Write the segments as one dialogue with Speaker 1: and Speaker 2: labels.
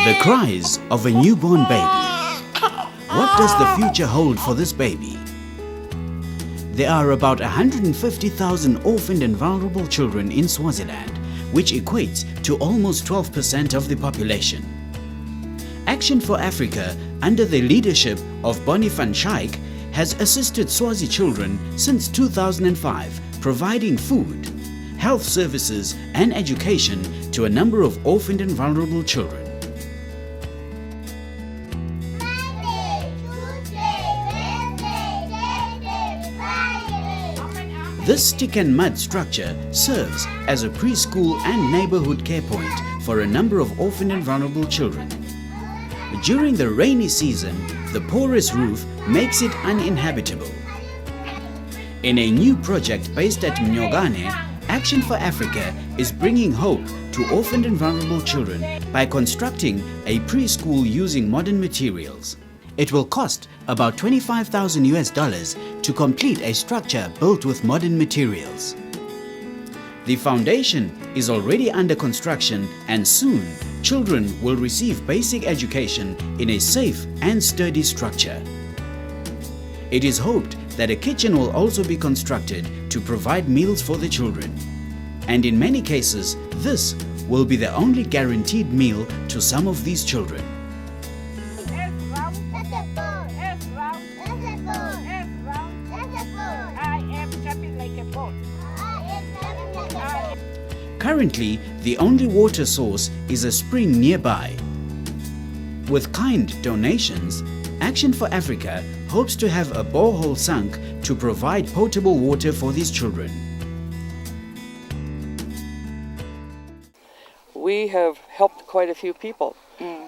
Speaker 1: The cries of a newborn baby. What does the future hold for this baby? There are about 150,000 orphaned and vulnerable children in Swaziland, which equates to almost 12% of the population. Action for Africa, under the leadership of Bonnie van Schaik, has assisted Swazi children since 2005, providing food, health services and education to a number of orphaned and vulnerable children. This stick and mud structure serves as a preschool and neighborhood care point for a number of orphaned and vulnerable children. During the rainy season, the porous roof makes it uninhabitable. In a new project based at Mnyogane, Action for Africa is bringing hope to orphaned and vulnerable children by constructing a preschool using modern materials. It will cost about $25,000 to complete a structure built with modern materials. The foundation is already under construction and soon children will receive basic education in a safe and sturdy structure. It is hoped that a kitchen will also be constructed to provide meals for the children. And in many cases, this will be the only guaranteed meal to some of these children. Currently, the only water source is a spring nearby. With kind donations, Action for Africa hopes to have a borehole sunk to provide potable water for these children.
Speaker 2: We have helped quite a few people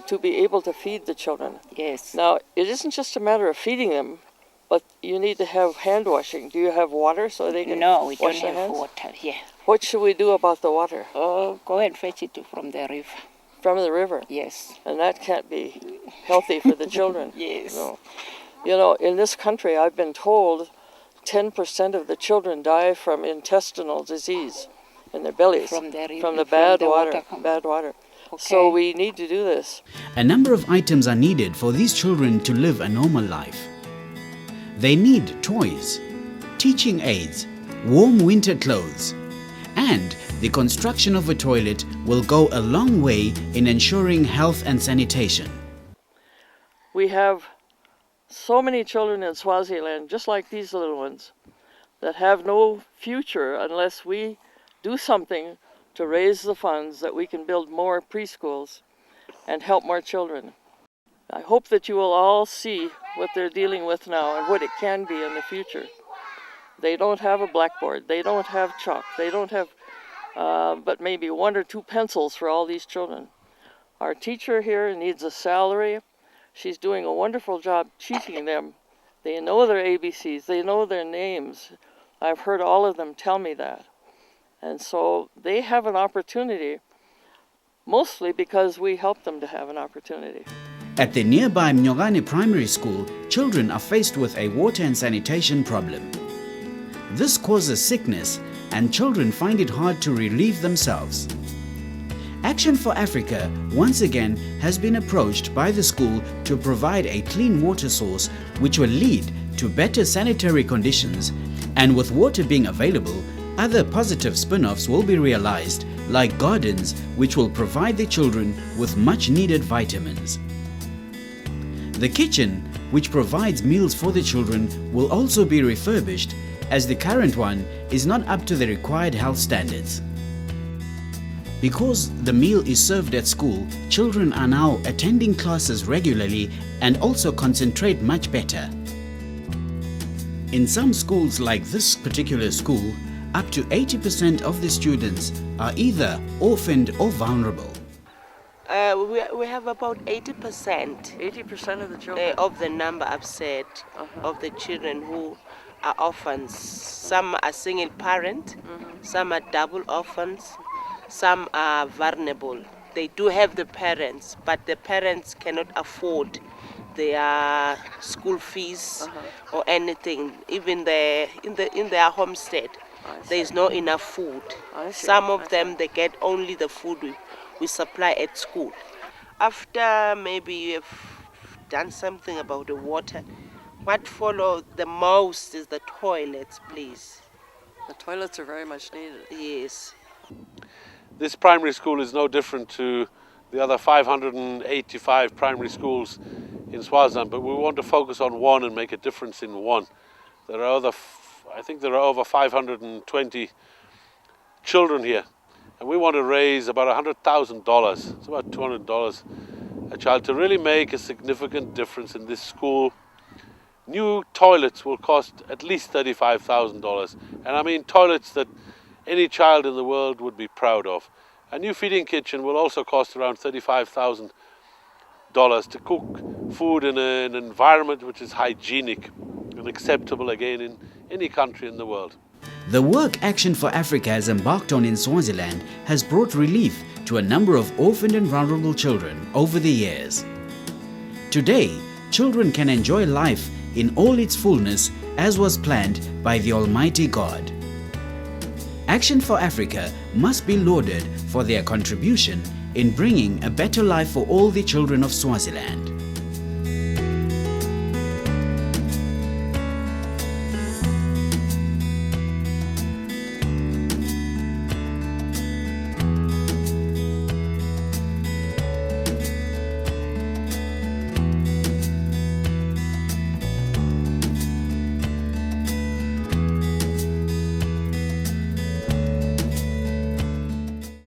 Speaker 2: to be able to feed the children.
Speaker 3: Yes.
Speaker 2: Now, it isn't just a matter of feeding them, but you need to have hand washing. Do you have water so they can
Speaker 3: No, we don't
Speaker 2: wash their
Speaker 3: have
Speaker 2: hands?
Speaker 3: water here.
Speaker 2: What should we do about the water?
Speaker 3: Oh, go and fetch it from the river.
Speaker 2: From the river?
Speaker 3: Yes.
Speaker 2: And that can't be healthy for the children.
Speaker 3: Yes.
Speaker 2: No. You know, in this country, I've been told 10% of the children die from intestinal disease in their bellies.
Speaker 3: From the river,
Speaker 2: from the
Speaker 3: from
Speaker 2: bad
Speaker 3: the
Speaker 2: water.
Speaker 3: water.
Speaker 2: Bad water.
Speaker 3: Okay.
Speaker 2: So we need to do this.
Speaker 1: A number of items are needed for these children to live a normal life. They need toys, teaching aids, warm winter clothes, and the construction of a toilet will go a long way in ensuring health and sanitation.
Speaker 2: We have so many children in Swaziland, just like these little ones, that have no future unless we do something to raise the funds that we can build more preschools and help more children. I hope that you will all see what they're dealing with now and what it can be in the future. They don't have a blackboard, they don't have chalk, they don't have but maybe 1 or 2 pencils for all these children. Our teacher here needs a salary. She's doing a wonderful job teaching them. They know their ABCs, they know their names. I've heard all of them tell me that. And so they have an opportunity, mostly because we help them to have an opportunity.
Speaker 1: At the nearby Mnyogane Primary School, children are faced with a water and sanitation problem. This causes sickness and children find it hard to relieve themselves. Action for Africa once again has been approached by the school to provide a clean water source which will lead to better sanitary conditions, and with water being available, other positive spin-offs will be realized, like gardens which will provide the children with much needed vitamins. The kitchen, which provides meals for the children, will also be refurbished as the current one is not up to the required health standards. Because the meal is served at school, children are now attending classes regularly and also concentrate much better. In some schools like this particular school, up to 80% of the students are either orphaned or vulnerable.
Speaker 4: We have about 80%
Speaker 2: 80% of the children.
Speaker 4: of the number I've said of the children who are orphans. Some are single parent, some are double orphans, some are vulnerable. They do have the parents, but the parents cannot afford their school fees or anything. Even in their homestead, there is not enough food. Some of them they get only the food we supply at school. After maybe you've done something about the water, what follows the most is the toilets, please.
Speaker 2: The toilets are very much needed.
Speaker 4: Yes.
Speaker 5: This primary school is no different to the other 585 primary schools in Swaziland, but we want to focus on one and make a difference in one. There are I think there are over 520 children here, and we want to raise about $100,000, it's about $200 a child, to really make a significant difference in this school. New toilets will cost at least $35,000, and I mean toilets that any child in the world would be proud of. A new feeding kitchen will also cost around $35,000 to cook food in an environment which is hygienic and acceptable again in any country in the world.
Speaker 1: The work Action for Africa has embarked on in Swaziland has brought relief to a number of orphaned and vulnerable children over the years. Today, children can enjoy life in all its fullness as was planned by the Almighty God. Action for Africa must be lauded for their contribution in bringing a better life for all the children of Swaziland.